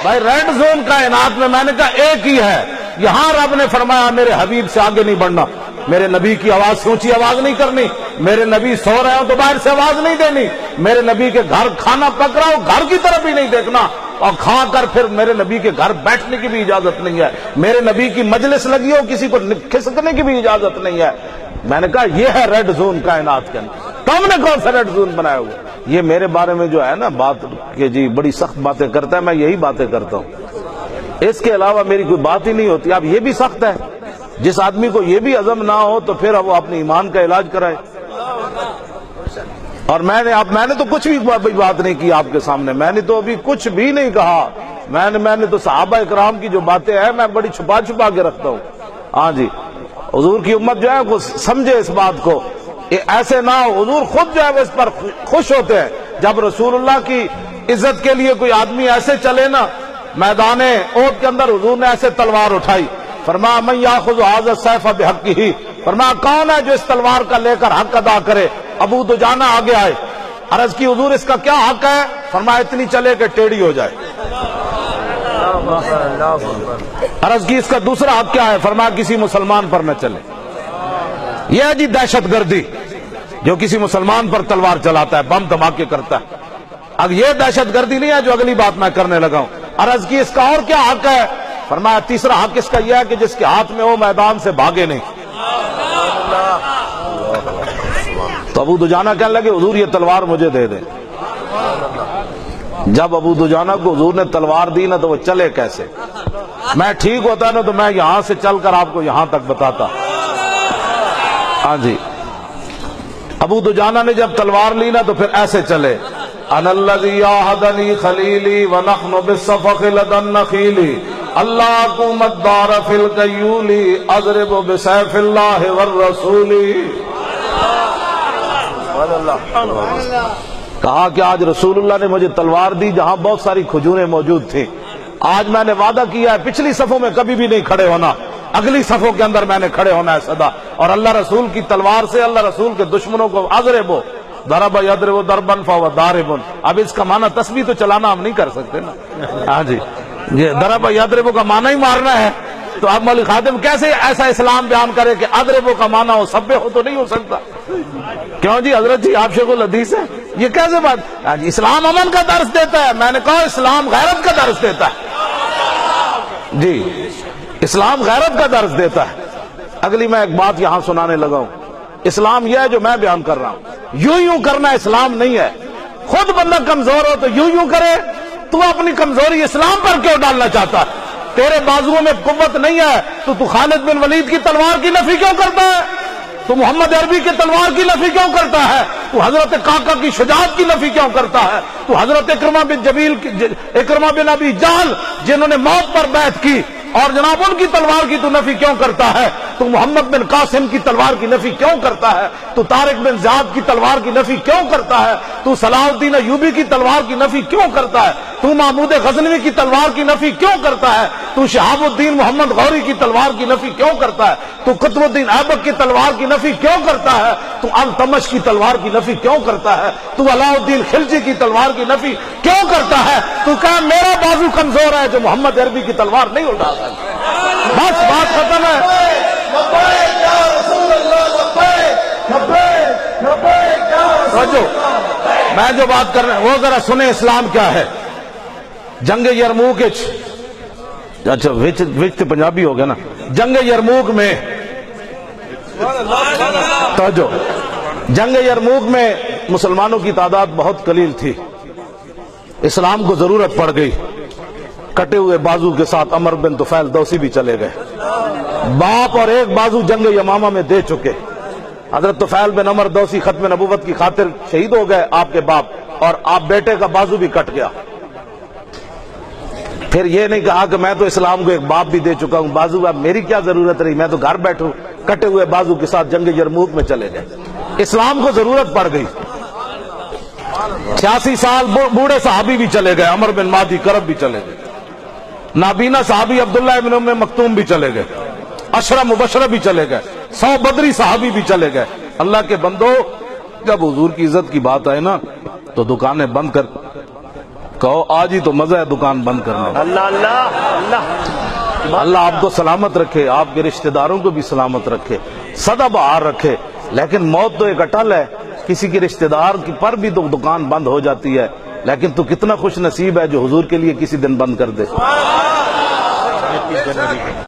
بھائی red zone کائنات میں میں نے کہا ایک ہی ہے. یہاں رب نے فرمایا میرے حبیب سے آگے نہیں بڑھنا, میرے نبی کی آواز سے اونچی آواز نہیں کرنی, میرے نبی سو رہے ہوں تو باہر سے آواز نہیں دینی, میرے نبی کے گھر کھانا پک رہا ہو گھر کی طرف بھی نہیں دیکھنا, اور کھا کر پھر میرے نبی کے گھر بیٹھنے کی بھی اجازت نہیں ہے, میرے نبی کی مجلس لگی ہو کسی کو کھسکنے کی بھی اجازت نہیں ہے. میں نے کہا یہ ہے ریڈ زون کائنات کے اندر. تم نے کون سا ریڈ زون بنایا ہوا؟ یہ میرے بارے میں جو ہے نا بات کہ جی بڑی سخت باتیں کرتا ہے, میں یہی باتیں کرتا ہوں, اس کے علاوہ میری کوئی بات ہی نہیں ہوتی. اب یہ بھی سخت ہے, جس آدمی کو یہ بھی عزم نہ ہو تو پھر وہ اپنے ایمان کا علاج کرائے. اور میں نے تو کچھ بھی بات نہیں کی آپ کے سامنے, میں نے تو ابھی کچھ بھی نہیں کہا. میں نے تو صحابہ اکرام کی جو باتیں ہیں میں بڑی چھپا چھپا کے رکھتا ہوں. ہاں جی, حضور کی امت جو ہے وہ سمجھے اس بات کو, ایسے نہ ہو. حضور خود جو ہے وہ اس پر خوش ہوتے ہیں جب رسول اللہ کی عزت کے لیے کوئی آدمی ایسے چلے نا. میدان احد کے اندر حضور نے ایسے تلوار اٹھائی, فرمایا من یاخذ ھذا السیف بحقہ, فرمایا کون ہے جو اس تلوار کا لے کر حق ادا کرے. ابو دجانہ آگے آئے, عرض کی حضور اس کا کیا حق ہے؟ فرمایا اتنی چلے کہ ٹیڑھی ہو جائے. عرض کی اس کا دوسرا حق کیا ہے؟ فرمایا کسی مسلمان پر نہ چلے. یہ ہے جی دہشت گردی, جو کسی مسلمان پر تلوار چلاتا ہے, بم دھماکے کرتا ہے. اب یہ دہشت گردی نہیں ہے جو اگلی بات میں کرنے لگا ہوں. عرض کی اس کا اور کیا حق ہے؟ فرمایا تیسرا حق اس کا یہ ہے کہ جس کے ہاتھ میں وہ میدان سے بھاگے نہیں. تو ابو دجانہ کہنے لگے حضور یہ تلوار مجھے دے دیں. جب ابو دجانہ کو حضور نے تلوار دی نا تو وہ چلے کیسے. میں ٹھیک ہوتا نا تو میں یہاں سے چل کر آپ کو یہاں تک بتاتا. ہاں جی, ابو دجانہ نے جب تلوار لی نا تو پھر ایسے چلے. انا الذی عاہدنی خلیلی ونحن بالصفق لدى النخیل, اللہ قومت دار فی القیول, اضرب بسیف اللہ والرسول. کہا کہ آج رسول اللہ نے مجھے تلوار دی جہاں بہت ساری کھجوریں موجود تھیں. آج میں نے وعدہ کیا ہے پچھلی صفوں میں کبھی بھی نہیں کھڑے ہونا, اگلی صفوں کے اندر میں نے کھڑے ہونا ہے سدا. اور اللہ رسول کی تلوار سے اللہ رسول کے دشمنوں کو اضربو ضرب یضرب ضربا فهو ضارب. اب اس کا معنی تسبیح تو چلانا ہم نہیں کر سکتے نا. ہاں جی, یہ ضرب یضرب کا معنی ہی مارنا ہے. تو اب مولوی خادم کیسے ایسا اسلام بیان کرے کہ اضرب کا معنی ہو سب ہو, تو نہیں ہو سکتا. کیوں جی حضرت جی آپ شیخ الحدیث ہیں, یہ کیسے بات. ہاں جی, اسلام امن کا درس دیتا ہے. میں نے کہا اسلام غیرت کا درس دیتا ہے. جی, اسلام غیرت کا درس دیتا ہے. اگلی میں ایک بات یہاں سنانے لگا ہوں. اسلام یہ ہے جو میں بیان کر رہا ہوں, یوں کرنا اسلام نہیں ہے. خود بندہ کمزور ہو تو یوں کرے. تو اپنی کمزوری اسلام پر کیوں ڈالنا چاہتا ہے؟ تیرے بازوؤں میں قوت نہیں ہے تو خالد بن ولید کی تلوار کی نفی کیوں کرتا ہے؟ تو محمد عربی کی تلوار کی نفی کیوں کرتا ہے؟ تو حضرت قعقاع کی شجاعت کی نفی کیوں کرتا ہے؟ تو حضرت اکرمہ بن ابی جہل جنہوں نے موت پر بیعت کی اور جناب ان کی تلوار کی تو نفی کیوں کرتا ہے؟ تو محمد بن قاسم کی تلوار کی نفی کیوں کرتا ہے؟ تو طارق بن زیاد کی تلوار کی نفی کیوں کرتا ہے؟ تو صلاح الدین ایوبی کی تلوار کی نفی کیوں کرتا ہے؟ تو محمود غزنوی کی تلوار کی نفی کیوں کرتا ہے؟ تو شہاب الدین محمد غوری کی تلوار کی نفی کیوں کرتا ہے؟ تو قطب الدین ایبک کی تلوار کی نفی کیوں کرتا ہے؟ تو التمش کی تلوار کی نفی کیوں کرتا ہے؟ تو علاء الدین خلجی کی تلوار کی نفی کیوں کرتا ہے؟ تو کہا میرا بازو کمزور ہے جو محمد عربی کی تلوار نہیں اٹھا سکتا. بس بات ختم ہے. میں جو بات کر رہا ہوں وہ ذرا سنیں اسلام کیا ہے. جنگ یرموک, اچھا وچ پنجابی ہو گیا نا. جنگ یرموک میں توجہ, جنگ یرموک میں مسلمانوں کی تعداد بہت قلیل تھی. اسلام کو ضرورت پڑ گئی. کٹے ہوئے بازو کے ساتھ عمر بن طفیل دوسی بھی چلے گئے. باپ اور ایک بازو جنگ یمامہ میں دے چکے. حضرت طفیل بن عمر دوسی ختم نبوت کی خاطر شہید ہو گئے, آپ کے باپ, اور آپ بیٹے کا بازو بھی کٹ گیا. پھر یہ نہیں کہا کہ میں تو اسلام کو ایک باپ بھی دے چکا ہوں, بازو اب میری کیا ضرورت رہی, میں تو گھر بیٹھوں. کٹے ہوئے بازو کے ساتھ جنگ یرموک میں چلے گئے. اسلام کو ضرورت پڑ گئی. 86 سال بوڑھے صحابی بھی چلے گئے, عمر بن مادی کرب بھی چلے گئے. نابینا صحابی عبداللہ ابن ام مکتوم بھی چلے گئے. 10 مبشرہ بھی چلے گئے. 100 بدری صحابی بھی چلے گئے. اللہ کے بندو, جب حضور کی عزت کی بات آئے نا تو دکانیں بند کر کہو آج ہی تو مزہ ہے دکان بند کرنے کا۔ اللہ اللہ اللہ، اللہ آپ کو سلامت رکھے، آپ کے رشتہ داروں کو بھی سلامت رکھے، سدا بہار رکھے، لیکن موت تو ایک اٹل ہے، کسی کے رشتہ دار پر بھی تو دکان بند ہو جاتی ہے، لیکن تو کتنا خوش نصیب ہے جو حضور کے لیے کسی دن بند کر دے۔